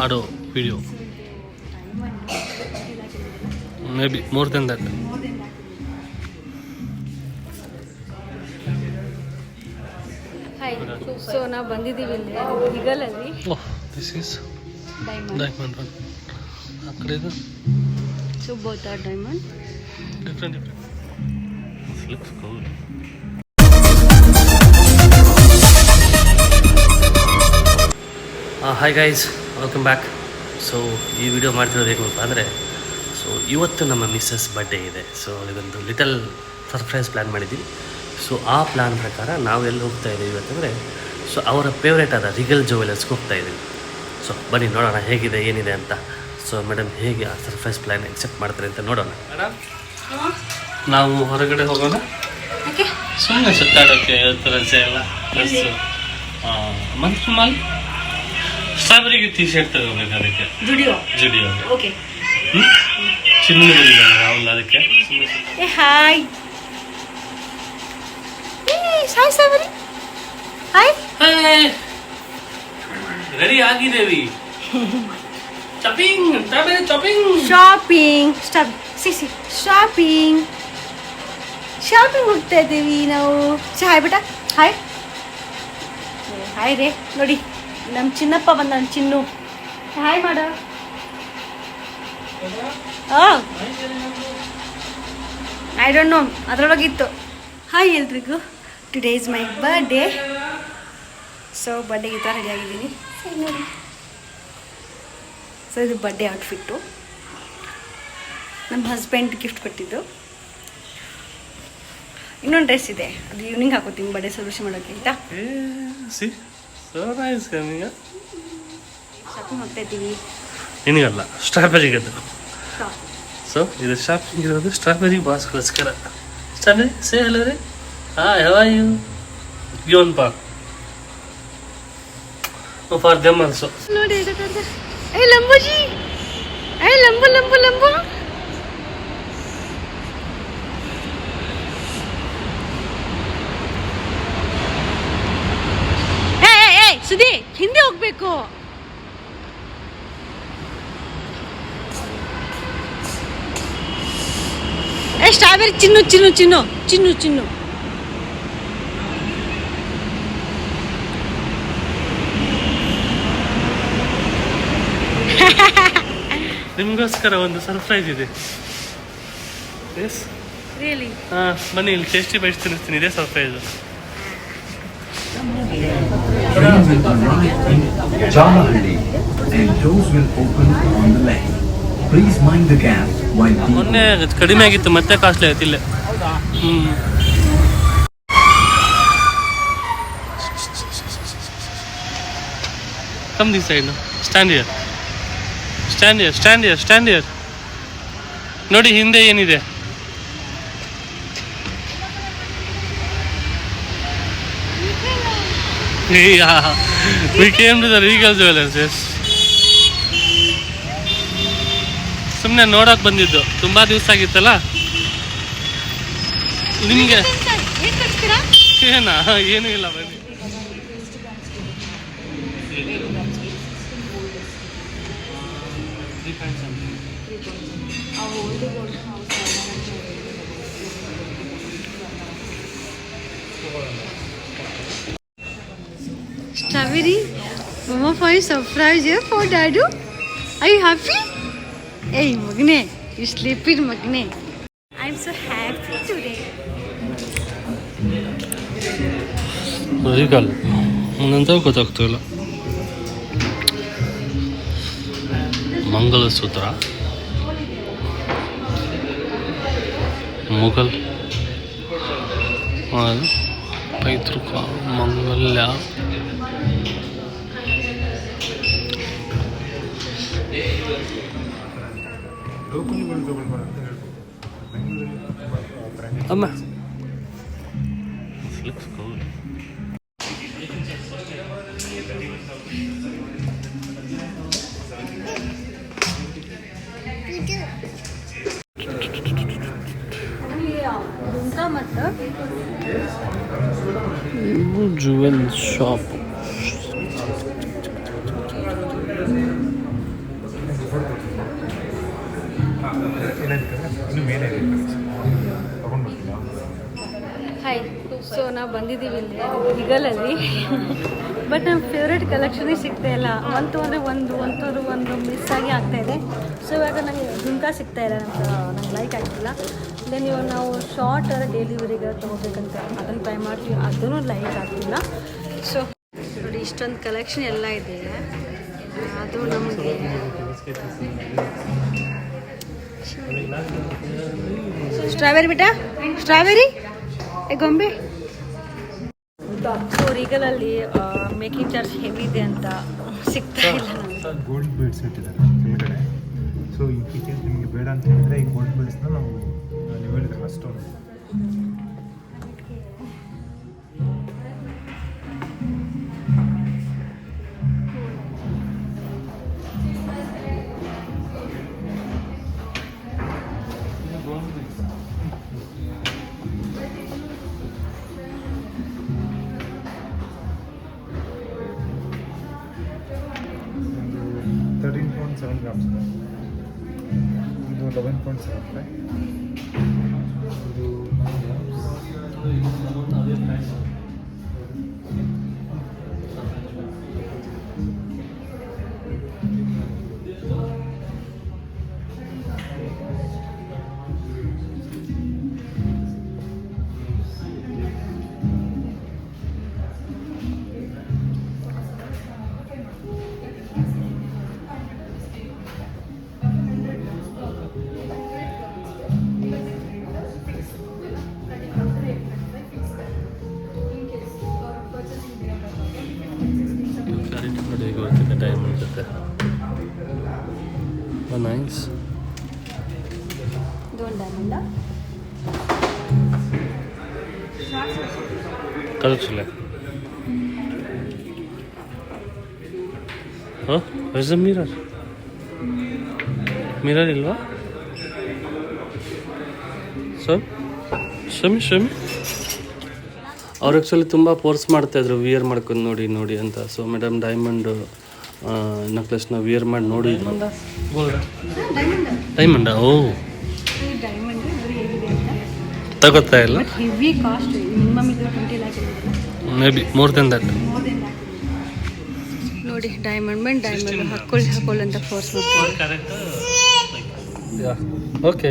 ಆಡೋ video may be more than that. Hi, so ನಾವು ಬಂದಿದ್ದೀವಿ ಇಲ್ಲಿ ಹಿಗಲಲ್ಲಿ. This is diamond road. ಆ ಕಡೆ ಇದು so both are diamond. Different looks cool. Hi guys, welcome back. So ಈ ವಿಡಿಯೋ ಮಾಡ್ತಿರೋದು ಏನಪ್ಪ ಅಂದರೆ, ಸೊ ಇವತ್ತು ನಮ್ಮ ಮಿಸ್ಸಸ್ ಬರ್ಡೇ ಇದೆ. ಸೊ ಇದೊಂದು ಲಿಟಲ್ ಸರ್ಪ್ರೈಸ್ ಪ್ಲ್ಯಾನ್ ಮಾಡಿದ್ದೀವಿ. ಸೊ ಆ ಪ್ಲ್ಯಾನ್ ಪ್ರಕಾರ ನಾವು ಎಲ್ಲಿ ಹೋಗ್ತಾ ಇದ್ದೀವಿ ಇವತ್ತಂದರೆ, ಸೊ ಅವರ ಫೇವ್ರೇಟ್ ಆದ ರಿಗಲ್ ಜುವೆಲರ್ಸ್ಗೆ ಹೋಗ್ತಾ ಇದ್ದೀವಿ. ಸೊ ಬನ್ನಿ ನೋಡೋಣ ಹೇಗಿದೆ ಏನಿದೆ ಅಂತ. ಸೊ ಮೇಡಮ್ ಹೇಗೆ ಆ ಸರ್ಪ್ರೈಸ್ ಪ್ಲ್ಯಾನ್ ಎಕ್ಸೆಪ್ಟ್ ಮಾಡ್ತಾರೆ ಅಂತ ನೋಡೋಣ. ಮೇಡಮ್, ನಾವು ಹೊರಗಡೆ ಹೋಗೋಣ, ಸುಮ್ಮನೆ ಸುತ್ತಾಡೋಕ್ಕೆ ರಜೆ ಎಲ್ಲ ಪ್ಲಸ್ ಮಂತ್ ಮಾಲ್ ಸ್ಟ್ರಾಬೆರಿಗೆ ಟೀ ಶರ್ಟ್ ತಗೋಬೇಕು. ಅದಕ್ಕೆ ಜುಡಿಯೋ ಓಕೆ. ಚಿನ್ನ ರಾಹುಲ್ ಅದಕ್ಕೆ hi hi strawberry. Hi ready ಆಗಿದ್ದೇವೆ. ಶಾಪಿಂಗ್ ಹೋಗ್ತಾ ಇದ್ದೀವಿ ನಾವು. ಹಾಯ್ ಬೇಟ, ಹಾಯ್ ಹಾಯ್ ರೇ. ನೋಡಿ ನಮ್ಮ ಚಿನ್ನಪ್ಪ ಬಂದ, ಚಿನ್ನು. ಹಾಯ್ ಮಾಡ. ಐ ಡೋಂಟ್ ನೋ, ಅದರೊಳಗಿತ್ತು. ಹಾಯ್ ಎಲ್ರಿಗೂ, today is my birthday. So ಬರ್ಡೇಗೆ ಈ ಥರ ರೆಡಿ ಆಗಿದ್ದೀನಿ. ನೋಡಿ, ಸೊ ಇದು ಬರ್ಡೇ ಔಟ್ಫಿಟ್ಟು. ನಮ್ಮ ಹಸ್ಬೆಂಡ್ ಗಿಫ್ಟ್ ಕೊಟ್ಟಿದ್ದು. ಇನ್ನೊಂದು ಡ್ರೆಸ್ ಇದೆ, ಅದು ಈವ್ನಿಂಗ್ ಹಾಕೋತೀನಿ ಬರ್ಡೇ ಸೆಲೆಬ್ರೇಷನ್ ಮಾಡೋಕ್ಕೆ. ಆಯಿತಾ? ಶಾಪಿಂಗ್ ಹೋಗ್ತಾ ಇದ್ದೀವಿ. ನಿನಗಲ್ಲ, ಸ್ಟ್ರಾಬೆರಿಗೆ. ಸೊ ಇದು ಶಾಪಿಂಗ್ ಇರೋದು ಸ್ಟ್ರಾಬೆರಿ ಬಾಸ್ಗೋಸ್ಕರ. ಸ್ಟ್ರಾಬೆರಿ ಸೇ ಹಲೋ ರೀ. Hi, how are you? Given pack for them also. ನೋಡಿ ಏ ಲಂಬುಜಿ, ಏ ಲಂಬು ಲಂಬು ಲಂಬು. ಸುದಿ ಹಿಂದೆ ಹೋಗ್ಬೇಕು. ಏ ಸ್ಟ್ರಾಬೆರಿ ಚಿನ್ನು ಚಿನ್ನು ಚಿನ್ನು ಚಿನ್ನು ಚಿನ್ನು. ನಿಮಗೋಸ್ಕರ ಒಂದು ಸರ್ಪ್ರೈಸ್ ಇದೆ. Yes really? ಬನ್ನಿ, ಇಲ್ಲಿ ಟೇಸ್ಟಿ ಬೈಟ್ಸ್ ತಿನ್ನಿಸ್ತೀನಿ. ಇದೇ surprise. Train will arrive in Jalahalli and doors will open on the left. Please mind the gap while ಮೊನ್ನೆ ಕಡಿಮೆ ಆಗಿತ್ತು, ಮತ್ತೆ ಕಾಸ್ಟ್ಲಿ ಆಯ್ತು ಇಲ್ಲೇ. Come this side. Stand here, stand here, stand here, stand here. ನೋಡಿ ಹಿಂದೆ ಏನಿದೆ. We came to the Regal Jewelers. Yes. ಸುಮ್ಮನೆ ನೋಡಕ್ ಬಂದಿದ್ದು, ತುಂಬಾ ದಿವಸ ಆಗಿತ್ತಲ್ಲ. ನಿಮಗೆ ಏನಾ? ಏನೂ ಇಲ್ಲ, ಬನ್ನಿ. Strawberry, Mama for a surprise here for Dadu. Are you happy? Hey Magne, you sleeping Magne. I'm so happy today. Regal, ನಂತ ಗೊತ್ತಾಗ್ತಿಲ್ಲ. ಮಂಗಲಸೂತ್ರ, ಮುಘಲ್, ಪೈತೃಕ, ಮಂಗಲ್ಯ, ಅಮ್ಮ looks cool. ಜುವೆಲ್ ಶಾಪ್ ಇನ್ನು ಮೇಲೆ ತಗೊಂಡು ಹಾಯ್, ಸೊ ನಾವು ಬಂದಿದ್ದೀವಿ ಇಲ್ಲಿ ಹಿಗಲಲ್ಲಿ. ಬಟ್ ನಮ್ಮ ಫೇವ್ರೇಟ್ ಕಲೆಕ್ಷನೇ ಸಿಗ್ತಾ ಇಲ್ಲ. ಒಂದು ಮಿಸ್ ಆಗಿ ಆಗ್ತಾ ಇದೆ. ಸೊ ಇವಾಗ ನನಗೆ ಝುಮ್ಕಾ ಸಿಗ್ತಾ ಇಲ್ಲ, ನಂಗೆ ಲೈಕ್ ಆಗ್ತಿಲ್ಲ. ದೆನ್ ಇವಾಗ ನಾವು ಶಾರ್ಟ್ ಡೈಲಿ ವೇರಿಗೆ ತೊಗೋಬೇಕಂತ ಅದನ್ನು ಟ್ರೈ ಮಾಡ್ತೀವಿ, ಅದೂ ಲೈಕ್ ಆಗ್ತಿಲ್ಲ. ಸೊ ನೋಡಿ ಇಷ್ಟೊಂದು ಕಲೆಕ್ಷನ್ ಎಲ್ಲ ಇದೆ. ಅದು ನಮಗೆ ಸ್ಟ್ರಾಬೆರಿ ಬೇಟ, ಸ್ಟ್ರಾಬೆರಿ ಗೊಂಬೆ. ಸೊ ರೀಗಲಲ್ಲಿ ಮೇಕಿಂಗ್ ಚಾರ್ಜ್ ಹೆವಿ ಇದೆ ಅಂತ ಸಿಗ್ತಾ ಇಲ್ಲ ನಮಗೆ. ಗೋಲ್ಡ್ ಬೀಡ್ಸ್ ಇಟ್ಟಿದ್ದಾರೆ ಕೆಳಗಡೆ. ಸೊ ಈ ಕೇಸ್ ನಿಮಗೆ ಬೇಡ ಅಂತ ಹೇಳಿದ್ರೆ ಈ ಗೋಲ್ಡ್ ಬೀಡ್ಸ್ನ ನಾವು ನೀವು ಹೇಳಿದ್ರಲ್ಲ ಸ್ಟೋನ್ grams. ಇದು 11.75. ಇದು 9 grams. ಡೈಮಂಡ್ ಜೊತೆ ನೈಸ್. ಕಳಿಸಿಲ್ಲ ಹಾಂ ಮಿರರ್ ಮಿರರ್ ಇಲ್ವಾ? ಶಮಿ ಅವ್ರು ಆ್ಯಕ್ಚುಲಿ ತುಂಬ ಫೋರ್ಸ್ ಮಾಡ್ತಾಯಿದ್ರು ವಿಯರ್ ಮಾಡ್ಕೊಂಡು ನೋಡಿ ಅಂತ. ಸೊ ಮೇಡಮ್ ಡೈಮಂಡ್ ನೆಕ್ಲೆಸ್ನ ವಿಯರ್ ಮಾಡಿ ನೋಡಿ. ಡೈಮಂಡ ಓ ತಗೋತಾ ಇಲ್ಲ, May be more than that. ನೋಡಿ ಡೈಮಂಡ್ ಹಾಕೊಳ್ಳಿ ಅಂತ ಫೋರ್ಸ್ ಮಾಡ್ತಾರೆ. ಓಕೆ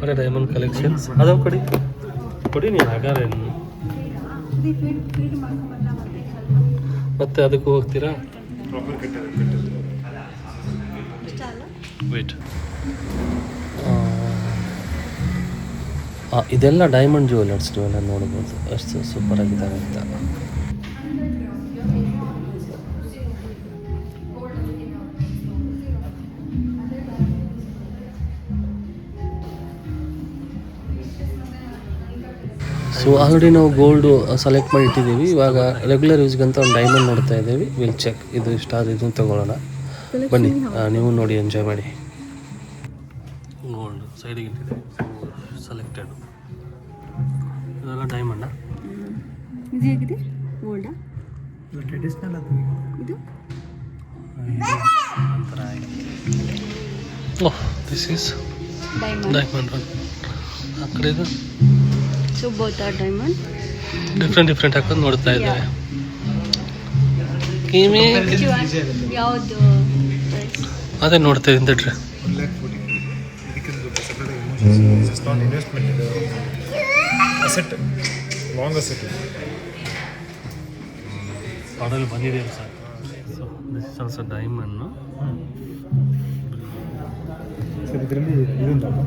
ಅದೇ ಡೈಮಂಡ್ ಕಲೆಕ್ಷನ್ಸ್ ಅದಾವ ಕೊಡಿ ನೀವು ಹಾಗಾದ್ರೆ ಮತ್ತೆ ಅದಕ್ಕೂ ಹೋಗ್ತೀರಾ? ವೇಟ್, ಇದೆಲ್ಲ ಡೈಮಂಡ್ ಜ್ಯುವೆಲರ್ಸ್ ನೀವೆಲ್ಲ ನೋಡ್ಬೋದು, ಅಷ್ಟು ಸೂಪರ್ ಆಗಿದ್ದಾರೆ ಅಂತ. ಸೊ ಆಲ್ರೆಡಿ ನಾವು ಗೋಲ್ಡು ಸೆಲೆಕ್ಟ್ ಮಾಡಿ ಇಟ್ಟಿದ್ದೀವಿ. ಇವಾಗ ರೆಗ್ಯುಲರ್ ಯೂಸ್ಗಂತ ಒಂದು ಡೈಮಂಡ್ ನೋಡ್ತಾ ಇದ್ದೀವಿ. ವಿಲ್ ಚೆಕ್ ಇದು ಇಷ್ಟ ಆದ ಇದನ್ನು ತೊಗೊಳ್ಳೋಣ. ಬನ್ನಿ ನೀವು ನೋಡಿ ಎಂಜಾಯ್ ಮಾಡಿ. ಗೋಲ್ಡ್ ಸೈಡಿಗೆ ಇಟ್ಟಿದೆ ಸೆಲೆಕ್ಟೆಡ್. ಇದೆಲ್ಲ ಡೈಮಂಡಾ? ಇದು ಹೇಗಿದೆ? ಗೋಲ್ಡಾ? ಟ್ರೆಡಿಷನಲ್ ಅದು ಇದು ಒಂಥರ ಓಹ್ ದಿಸ್ ಈಸ್ ಡೈಮಂಡ್. ಆ ಕಡೆ ಇದು so both are diamond. Different ಹಾಕೊಂಡು ನೋಡ್ತಾ ಇದ್ದಾರೆ. ಯಾವುದು ಅದೇ ನೋಡ್ತಾ ಇದ್ದಿಟ್ರೆ ಇನ್ವೆಸ್ಟ್ಮೆಂಟ್ ಇದೆ, ಅಸೆಟ್, ಲಾಂಗ್ ಅಸೆಟ್ ಆರ್ಡರ್ ಬಂದಿದೆ sir. So this is also diamond. Sir ಇದರಲ್ಲಿ ಇದೊಂದಲ್ಲ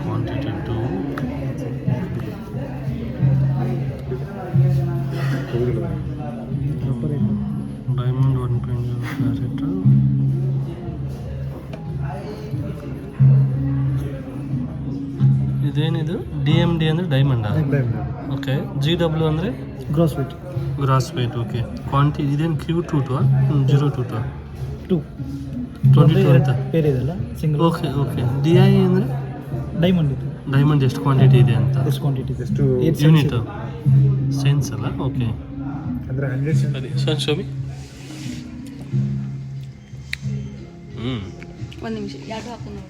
ಕ್ವಾಂಟಿಟಿ 2 ಡೈಮಂಡ್ 1.0 ಕ್ಯಾರೆಟ್. ಇದೇನಿದು? DMD ಅಂದರೆ ಡೈಮಂಡಾ? ಓಕೆ. GW ಅಂದರೆ ಗ್ರಾಸ್ ವೇಟ್. ಓಕೆ. ಕ್ವಾಂಟಿಟಿ ಇದೇನು Q2 022 22 ಅಂತ ಬೇರೆ ಇದೆಲ್ಲ ಸಿಂಗಲ್. ಓಕೆ. DI ಅಂದರೆ ಡೈಮಂಡ್ ಎಷ್ಟು ಕ್ವಾಂಟಿಟಿ ಇದೆ ಅಂತ, ಎಷ್ಟು ಕ್ವಾಂಟಿಟಿ, ಎಷ್ಟು ಯೂನಿಟ್ ಸೆನ್ಸ್ ಅಲ್ಲ. ಓಕೆ. ಅಂದರೆ 100 ಸರಿ ಶೋಮಿ ಒಂದು ನಿಮಿಷ ಯಾವುದು ಹಾಕೊಂಡು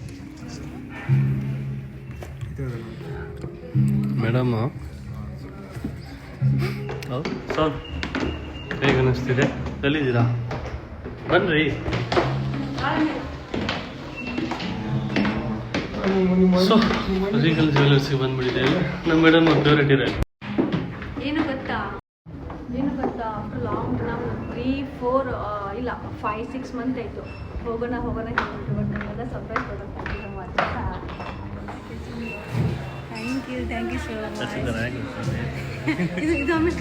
ಮೇಡಮ್ ಸರ್ ಹೇಗೆ ಅನ್ನಿಸ್ತಿದೆ? ಎಲ್ಲಿದ್ದೀರಾ? ಬನ್ನಿರಿ. ಸೊ ರೀಗಲ್ ಜ್ಯುವೆಲರ್ಸಿಗೆ ಬಂದ್ಬಿಟ್ಟಿದ್ದೇವೆ. ನಮ್ಮ ಮೇಡಮ್ ಫೇವ್ರೇಟ್ ಇದೆ. ಏನು ಗೊತ್ತಾ ಆಫ್ಟರ್ ಲಾಂಗ್ ನಾವು 3-4 ಇಲ್ಲ 5-6 ಮಂತ್ ಆಯಿತು ಹೋಗೋಣ ಹೇಳ್ಬಿಟ್ಟು. ಬಟ್ ನಮಗೆಲ್ಲ ಸರ್ಪ್ರೈಸ್ ಕೊಡೋಕ್ಕೆ ಮಾತ್ರ. Thank you so much. ಇದು ಆಮೇಲೆ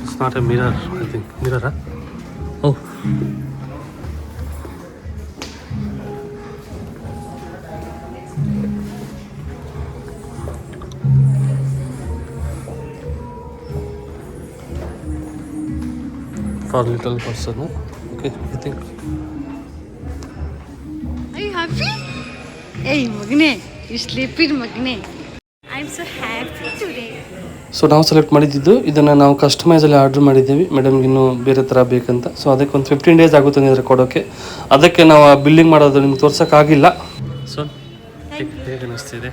It's not a mirror, I think. Mirror, huh? Oh. For little person, huh? Okay, I think. Are you happy? Hey, Magne, you sleeping, Magne. I'm so happy today. So ನಾವು select ಮಾಡಿದ್ದು ಇದನ್ನು ನಾವು ಕಸ್ಟಮೈಸಲ್ಲಿ order ಮಾಡಿದ್ದೀವಿ. ಮೇಡಮ್ಗೆ ಇನ್ನೂ ಬೇರೆ ಥರ ಬೇಕಂತ. So ಅದಕ್ಕೆ ಒಂದು 15 days ಆಗುತ್ತೆ ಅಂದರೆ ಕೊಡೋಕ್ಕೆ. ಅದಕ್ಕೆ ನಾವು ಬಿಲ್ಲಿಂಗ್ ಮಾಡೋದು ನಿಮ್ಗೆ ತೋರ್ಸೋಕ್ಕಾಗಿಲ್ಲ. ಸೊ ಹೇಗೆ ಅನ್ನಿಸ್ತಿದೆ?